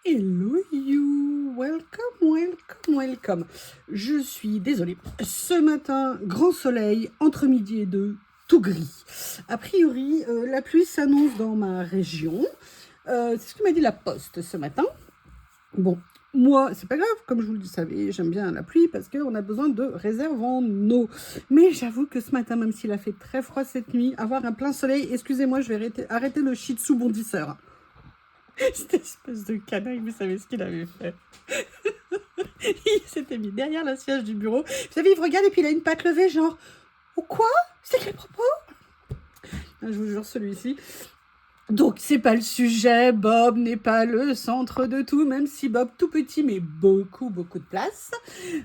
Hello you, welcome. Je suis désolée. Ce matin, grand soleil, entre midi et deux, tout gris. A priori, la pluie s'annonce dans ma région. C'est ce que m'a dit la poste ce matin. Bon, moi, c'est pas grave, comme je vous le savais, j'aime bien la pluie parce qu'on a besoin de réserve en eau. Mais j'avoue que ce matin, même s'il a fait très froid cette nuit, avoir un plein soleil, excusez-moi, je vais arrêter le shih tzu bondisseur. Cette espèce de canaille, vous savez ce qu'il avait fait? Il s'était mis derrière la siège du bureau. Vous savez, il me regarde et puis il a une patte levée, genre, ou quoi? C'est quel propos? Je vous jure, celui-ci. Donc, c'est pas le sujet. Bob n'est pas le centre de tout, même si Bob, tout petit, mais beaucoup de place.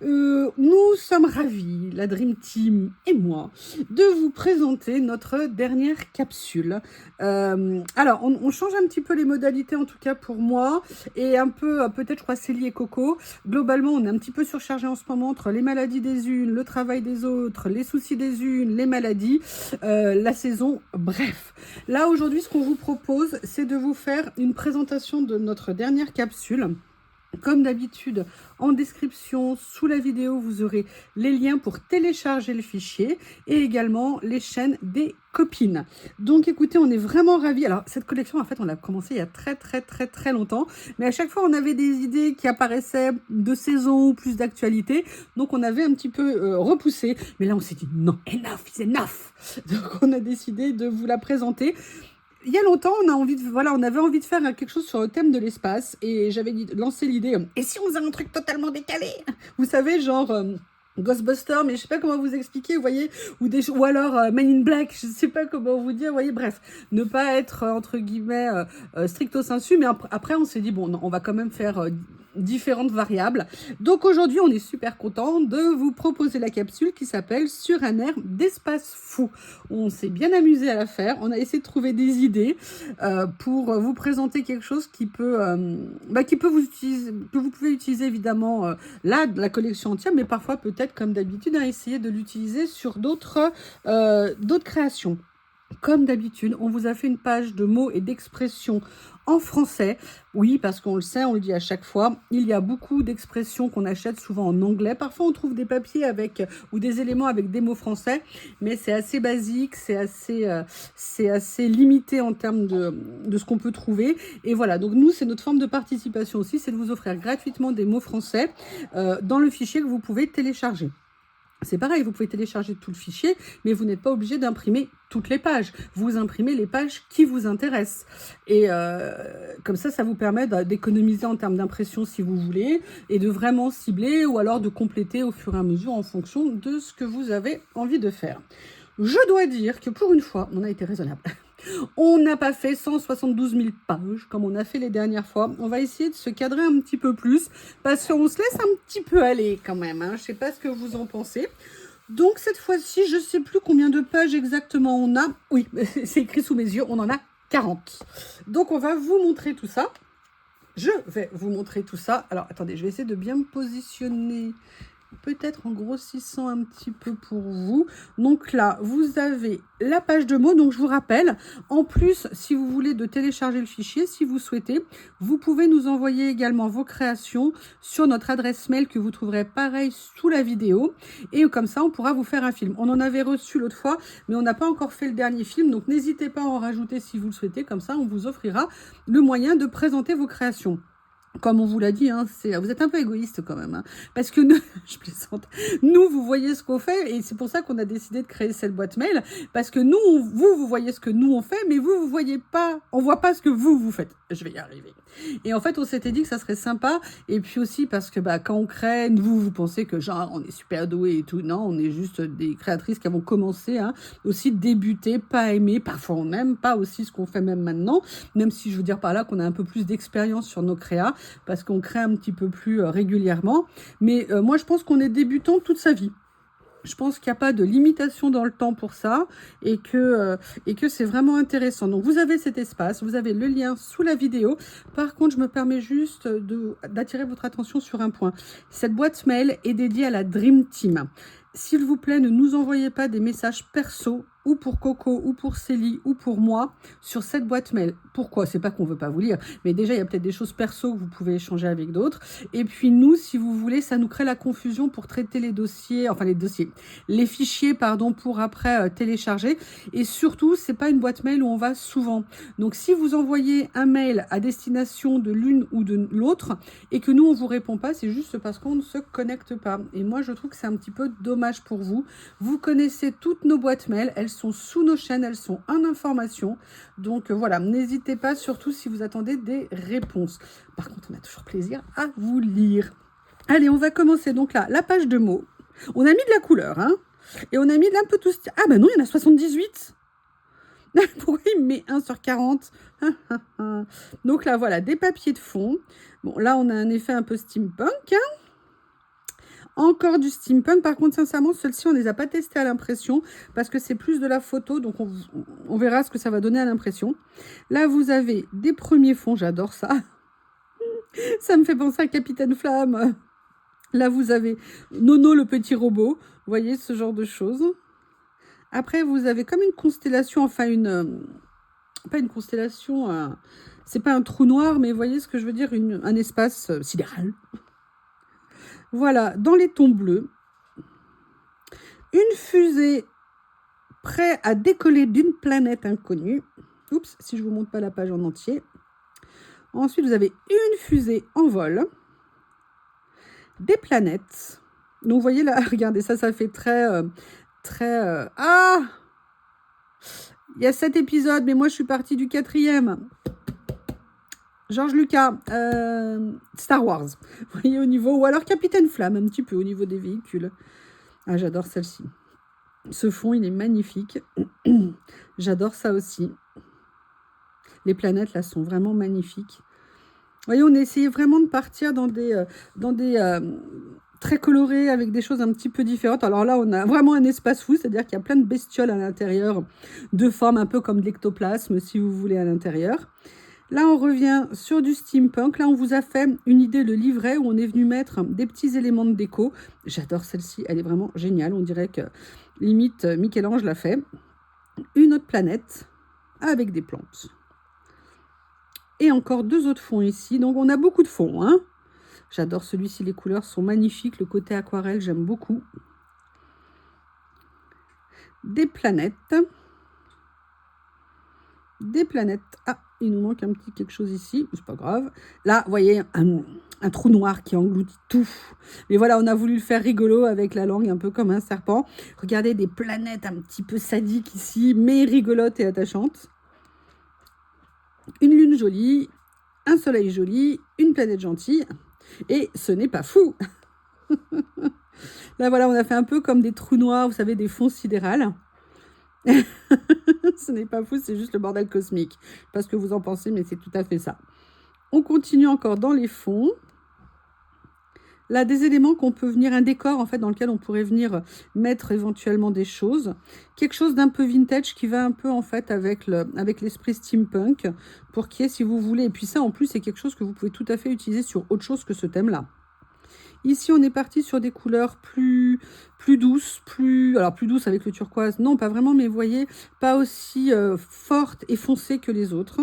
Nous sommes ravis, la Dream Team et moi, de vous présenter notre dernière capsule. Alors, on change un petit peu les modalités, en tout cas pour moi, et un peu, peut-être, je crois, Célie et Coco. Globalement, on est un petit peu surchargé en ce moment entre les maladies des unes, le travail des autres, les soucis des unes, les maladies, la saison, bref. Là, aujourd'hui, ce qu'on vous propose, c'est de vous faire une présentation de notre dernière capsule. Comme d'habitude, en description, sous la vidéo, vous aurez les liens pour télécharger le fichier et également les chaînes des copines. Donc écoutez, on est vraiment ravis. Alors cette collection, en fait, on l'a commencé il y a très longtemps, mais à chaque fois, on avait des idées qui apparaissaient de saison ou plus d'actualité, donc on avait un petit peu repoussé. Mais là, on s'est dit non, enough is enough. Donc on a décidé de vous la présenter. Il y a longtemps, on avait envie de faire quelque chose sur le thème de l'espace et j'avais lancé l'idée, et si on faisait un truc totalement décalé? Vous savez, genre Ghostbusters, mais je sais pas comment vous expliquer, vous voyez, ou alors Men in Black, je sais pas comment vous dire, vous voyez, bref, ne pas être entre guillemets stricto sensu, mais après on s'est dit bon, non, on va quand même faire différentes variables. Donc aujourd'hui, on est super content de vous proposer la capsule qui s'appelle Sur un air d'espace fou. On s'est bien amusé à la faire. On a essayé de trouver des idées pour vous présenter quelque chose qui peut vous utiliser, que vous pouvez utiliser évidemment là, de la collection entière, mais parfois peut-être comme d'habitude, essayer de l'utiliser sur d'autres créations. Comme d'habitude, on vous a fait une page de mots et d'expressions en français. Oui, parce qu'on le sait, on le dit à chaque fois, il y a beaucoup d'expressions qu'on achète souvent en anglais. Parfois, on trouve des papiers ou des éléments avec des mots français, mais c'est assez basique, c'est assez limité en termes de ce qu'on peut trouver. Et voilà, donc nous, c'est notre forme de participation aussi, c'est de vous offrir gratuitement des mots français dans le fichier que vous pouvez télécharger. C'est pareil, vous pouvez télécharger tout le fichier, mais vous n'êtes pas obligé d'imprimer toutes les pages. Vous imprimez les pages qui vous intéressent. Et comme ça vous permet d'économiser en termes d'impression si vous voulez, et de vraiment cibler, ou alors de compléter au fur et à mesure en fonction de ce que vous avez envie de faire. Je dois dire que pour une fois, on a été raisonnable. On n'a pas fait 172 000 pages comme on a fait les dernières fois. On va essayer de se cadrer un petit peu plus parce qu'on se laisse un petit peu aller quand même. Je ne sais pas ce que vous en pensez. Donc cette fois-ci, je ne sais plus combien de pages exactement on a. Oui, c'est écrit sous mes yeux, on en a 40. Donc on va vous montrer tout ça. Je vais vous montrer tout ça. Alors attendez, je vais essayer de bien me positionner. Peut-être en grossissant un petit peu pour vous. Donc là, vous avez la page de mots. Donc je vous rappelle, en plus, si vous voulez de télécharger le fichier, si vous souhaitez, vous pouvez nous envoyer également vos créations sur notre adresse mail que vous trouverez pareil sous la vidéo. Et comme ça, on pourra vous faire un film. On en avait reçu l'autre fois, mais on n'a pas encore fait le dernier film. Donc n'hésitez pas à en rajouter si vous le souhaitez. Comme ça, on vous offrira le moyen de présenter vos créations. Comme on vous l'a dit, vous êtes un peu égoïste quand même, parce que nous, je plaisante, nous, vous voyez ce qu'on fait, et c'est pour ça qu'on a décidé de créer cette boîte mail, parce que nous, vous voyez ce que nous on fait, mais vous voyez pas, on voit pas ce que vous faites. Je vais y arriver. Et en fait, on s'était dit que ça serait sympa, et puis aussi parce que quand on crée, vous pensez que genre on est super doué et tout, non, on est juste des créatrices qui avons commencé, aussi débuter, pas aimer, parfois on n'aime pas aussi ce qu'on fait même maintenant, même si je veux dire par là qu'on a un peu plus d'expérience sur nos créas, parce qu'on crée un petit peu plus régulièrement. Mais moi, je pense qu'on est débutant toute sa vie. Je pense qu'il n'y a pas de limitation dans le temps pour ça et que c'est vraiment intéressant. Donc, vous avez cet espace, vous avez le lien sous la vidéo. Par contre, je me permets juste d'attirer votre attention sur un point. Cette boîte mail est dédiée à la Dream Team. S'il vous plaît, ne nous envoyez pas des messages perso ou pour Coco, ou pour Célie, ou pour moi, sur cette boîte mail. Pourquoi? C'est pas qu'on veut pas vous lire, mais déjà, il y a peut-être des choses perso que vous pouvez échanger avec d'autres. Et puis nous, si vous voulez, ça nous crée la confusion pour traiter les dossiers, enfin les fichiers, pardon, pour après télécharger. Et surtout, c'est pas une boîte mail où on va souvent. Donc, si vous envoyez un mail à destination de l'une ou de l'autre, et que nous, on vous répond pas, c'est juste parce qu'on ne se connecte pas. Et moi, je trouve que c'est un petit peu dommage pour vous. Vous connaissez toutes nos boîtes mail, elles sont sous nos chaînes, elles sont en information. Donc voilà, n'hésitez pas, surtout si vous attendez des réponses. Par contre, on a toujours plaisir à vous lire. Allez, on va commencer donc là, la page de mots. On a mis de la couleur, hein, et on a mis de un peu tout... Ah ben non, il y en a 78. Pourquoi il me met 1 sur 40? Donc là, voilà, des papiers de fond. Bon, là, on a un effet un peu steampunk, hein. Encore du steampunk. Par contre, sincèrement, celles-ci, on ne les a pas testées à l'impression parce que c'est plus de la photo. Donc, on verra ce que ça va donner à l'impression. Là, vous avez des premiers fonds. J'adore ça. Ça me fait penser à Capitaine Flamme. Là, vous avez Nono, le petit robot. Vous voyez, ce genre de choses. Après, vous avez comme une constellation, enfin pas une constellation, c'est pas un trou noir, mais vous voyez ce que je veux dire, un espace sidéral. Voilà, dans les tons bleus, une fusée prête à décoller d'une planète inconnue. Oups, si je ne vous montre pas la page en entier. Ensuite, vous avez une fusée en vol, des planètes. Donc, vous voyez là, regardez, ça fait très... Ah! Il y a 7 épisodes, mais moi, je suis partie du 4e. George Lucas, Star Wars. Vous voyez au niveau... Ou alors Capitaine Flamme, un petit peu au niveau des véhicules. Ah, j'adore celle-ci. Ce fond, il est magnifique. J'adore ça aussi. Les planètes, là, sont vraiment magnifiques. Vous voyez, on a essayé vraiment de partir dans des très colorés, avec des choses un petit peu différentes. Alors là, on a vraiment un espace fou, c'est-à-dire qu'il y a plein de bestioles à l'intérieur, de formes un peu comme de l'ectoplasme, si vous voulez, à l'intérieur. Là, on revient sur du steampunk. Là, on vous a fait une idée de livret où on est venu mettre des petits éléments de déco. J'adore celle-ci, elle est vraiment géniale. On dirait que, limite, Michel-Ange l'a fait. Une autre planète avec des plantes. Et encore 2 autres fonds ici. Donc, on a beaucoup de fonds, hein. J'adore celui-ci, les couleurs sont magnifiques. Le côté aquarelle, j'aime beaucoup. Des planètes. Des planètes. Ah, il nous manque un petit quelque chose ici. C'est pas grave. Là, vous voyez, un trou noir qui engloutit tout. Mais voilà, on a voulu le faire rigolo avec la langue un peu comme un serpent. Regardez des planètes un petit peu sadiques ici, mais rigolotes et attachantes. Une lune jolie, un soleil joli, une planète gentille. Et ce n'est pas fou. Là, voilà, on a fait un peu comme des trous noirs, vous savez, des fonds sidérales. Ce n'est pas fou, c'est juste le bordel cosmique. Je ne sais pas ce que vous en pensez, mais c'est tout à fait ça. On continue encore dans les fonds. Là, des éléments qu'on peut venir, un décor en fait dans lequel on pourrait venir mettre éventuellement des choses. Quelque chose d'un peu vintage qui va un peu en fait avec l'esprit steampunk pour qu'il y ait, si vous voulez. Et puis ça, en plus, c'est quelque chose que vous pouvez tout à fait utiliser sur autre chose que ce thème-là. Ici, on est parti sur des couleurs plus douces, alors plus douces avec le turquoise. Non, pas vraiment, mais vous voyez, pas aussi fortes et foncées que les autres.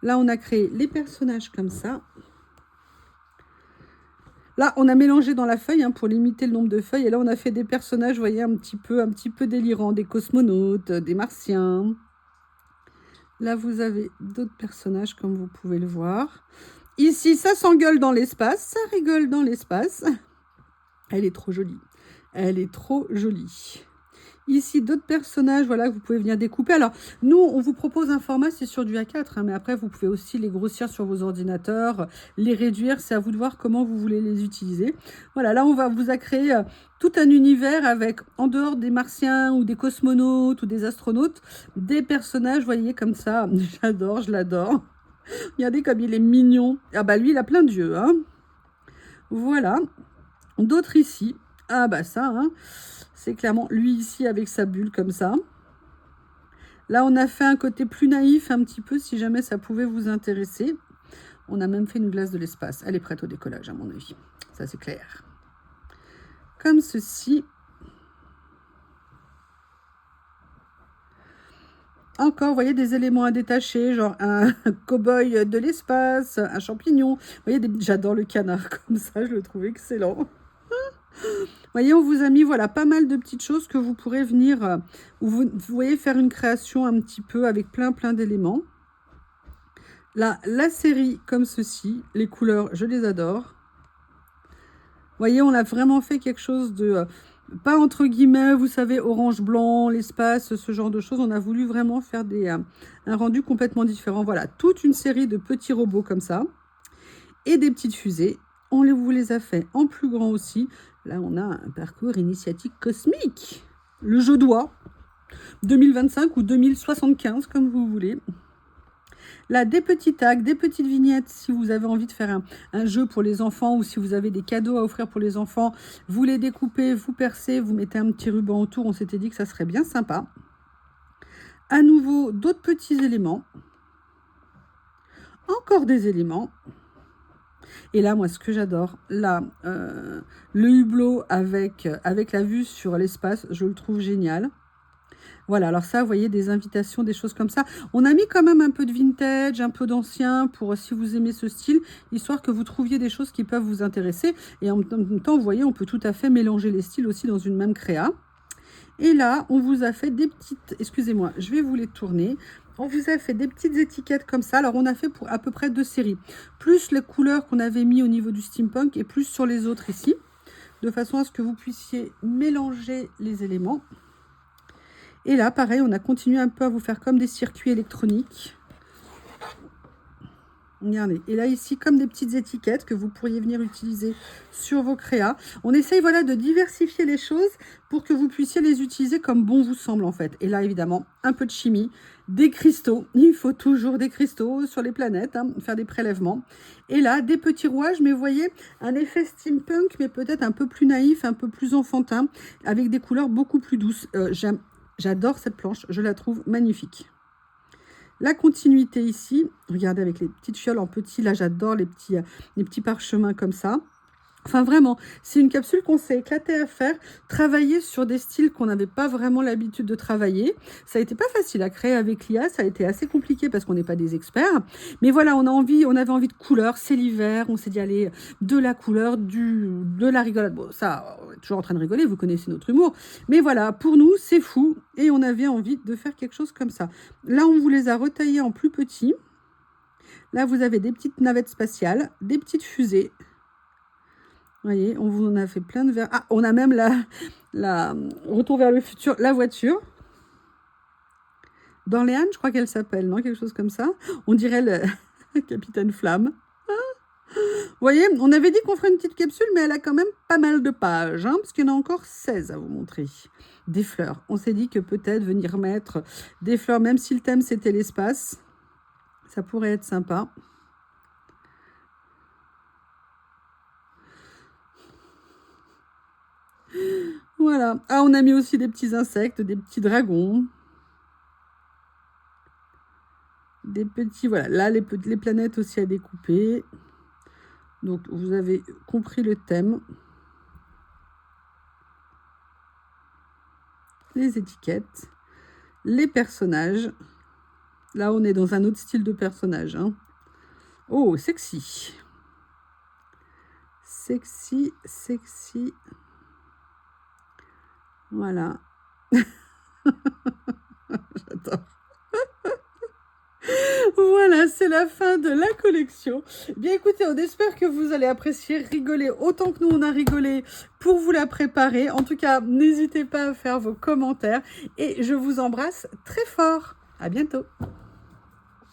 Là, on a créé les personnages comme ça. Là, on a mélangé dans la feuille pour limiter le nombre de feuilles. Et là, on a fait des personnages, vous voyez, un petit peu délirants. Des cosmonautes, des martiens. Là, vous avez d'autres personnages, comme vous pouvez le voir. Ici, ça s'engueule dans l'espace. Ça rigole dans l'espace. Elle est trop jolie. Elle est trop jolie. Ici, d'autres personnages, voilà, que vous pouvez venir découper. Alors, nous, on vous propose un format, c'est sur du A4, mais après, vous pouvez aussi les grossir sur vos ordinateurs, les réduire. C'est à vous de voir comment vous voulez les utiliser. Voilà, là, on vous a créé tout un univers avec, en dehors des martiens ou des cosmonautes ou des astronautes, des personnages, vous voyez, comme ça. J'adore, je l'adore. Regardez comme il est mignon. Ah bah, lui, il a plein d'yeux, hein. Voilà. D'autres ici. Ah bah ça, hein. C'est clairement lui ici avec sa bulle comme ça. Là, on a fait un côté plus naïf un petit peu, si jamais ça pouvait vous intéresser. On a même fait une glace de l'espace. Elle est prête au décollage, à mon avis. Ça, c'est clair. Comme ceci. Encore, vous voyez, des éléments à détacher, genre un cow-boy de l'espace, un champignon. Vous voyez, j'adore le canard comme ça, je le trouve excellent. Vous voyez, on vous a mis, voilà, pas mal de petites choses que vous pourrez venir, vous voyez, faire une création un petit peu avec plein d'éléments. Là, la série comme ceci, les couleurs, je les adore. Vous voyez, on a vraiment fait quelque chose de, pas entre guillemets, vous savez, orange-blanc, l'espace, ce genre de choses. On a voulu vraiment faire un rendu complètement différent. Voilà, toute une série de petits robots comme ça et des petites fusées. On vous les a fait en plus grand aussi. Là, on a un parcours initiatique cosmique. Le jeu doigt, 2025 ou 2075, comme vous voulez. Là, des petits tags, des petites vignettes, si vous avez envie de faire un jeu pour les enfants ou si vous avez des cadeaux à offrir pour les enfants, vous les découpez, vous percez, vous mettez un petit ruban autour. On s'était dit que ça serait bien sympa. À nouveau, d'autres petits éléments. Encore des éléments. Et là, moi, ce que j'adore, là, le hublot avec la vue sur l'espace, je le trouve génial. Voilà, alors ça, vous voyez, des invitations, des choses comme ça. On a mis quand même un peu de vintage, un peu d'ancien, pour si vous aimez ce style, histoire que vous trouviez des choses qui peuvent vous intéresser. Et en même temps, vous voyez, on peut tout à fait mélanger les styles aussi dans une même créa. Et là, on vous a fait des petites... Excusez-moi, je vais vous les tourner. On vous a fait des petites étiquettes comme ça. Alors, on a fait pour à peu près 2 séries. Plus les couleurs qu'on avait mis au niveau du steampunk et plus sur les autres ici. De façon à ce que vous puissiez mélanger les éléments. Et là, pareil, on a continué un peu à vous faire comme des circuits électroniques. Regardez. Et là, ici, comme des petites étiquettes que vous pourriez venir utiliser sur vos créas. On essaye, voilà, de diversifier les choses pour que vous puissiez les utiliser comme bon vous semble, en fait. Et là, évidemment, un peu de chimie, des cristaux. Il faut toujours des cristaux sur les planètes, hein, faire des prélèvements. Et là, des petits rouages, mais vous voyez, un effet steampunk, mais peut-être un peu plus naïf, un peu plus enfantin, avec des couleurs beaucoup plus douces. J'adore cette planche, je la trouve magnifique. La continuité ici, regardez avec les petites fioles en petit, là j'adore les petits parchemins comme ça. Enfin vraiment, c'est une capsule qu'on s'est éclaté à faire, travailler sur des styles qu'on n'avait pas vraiment l'habitude de travailler. Ça a été pas facile à créer avec l'IA, ça a été assez compliqué parce qu'on n'est pas des experts. Mais voilà, on avait envie de couleurs, c'est l'hiver, on s'est dit allez, de la couleur, de la rigolade. Bon, ça, on est toujours en train de rigoler, vous connaissez notre humour. Mais voilà, pour nous, c'est fou et on avait envie de faire quelque chose comme ça. Là, on vous les a retaillés en plus petits. Là, vous avez des petites navettes spatiales, des petites fusées. Vous voyez, on vous en a fait plein de verres. Ah, on a même la Retour vers le futur, la voiture. D'Orléans, je crois qu'elle s'appelle, non? Quelque chose comme ça. On dirait le Capitaine Flamme. Vous voyez, on avait dit qu'on ferait une petite capsule, mais elle a quand même pas mal de pages, hein, parce qu'il y en a encore 16 à vous montrer. Des fleurs. On s'est dit que peut-être venir mettre des fleurs, même si le thème c'était l'espace, ça pourrait être sympa. Voilà. Ah, on a mis aussi des petits insectes, des petits dragons. Des petits, voilà. Là, les planètes aussi à découper. Donc, vous avez compris le thème. Les étiquettes. Les personnages. Là, on est dans un autre style de personnage, hein. Oh, sexy. Sexy, sexy. Voilà. J'adore. Voilà, c'est la fin de la collection. Bien écoutez, on espère que vous allez apprécier, rigoler autant que nous on a rigolé pour vous la préparer. En tout cas, n'hésitez pas à faire vos commentaires et je vous embrasse très fort. À bientôt.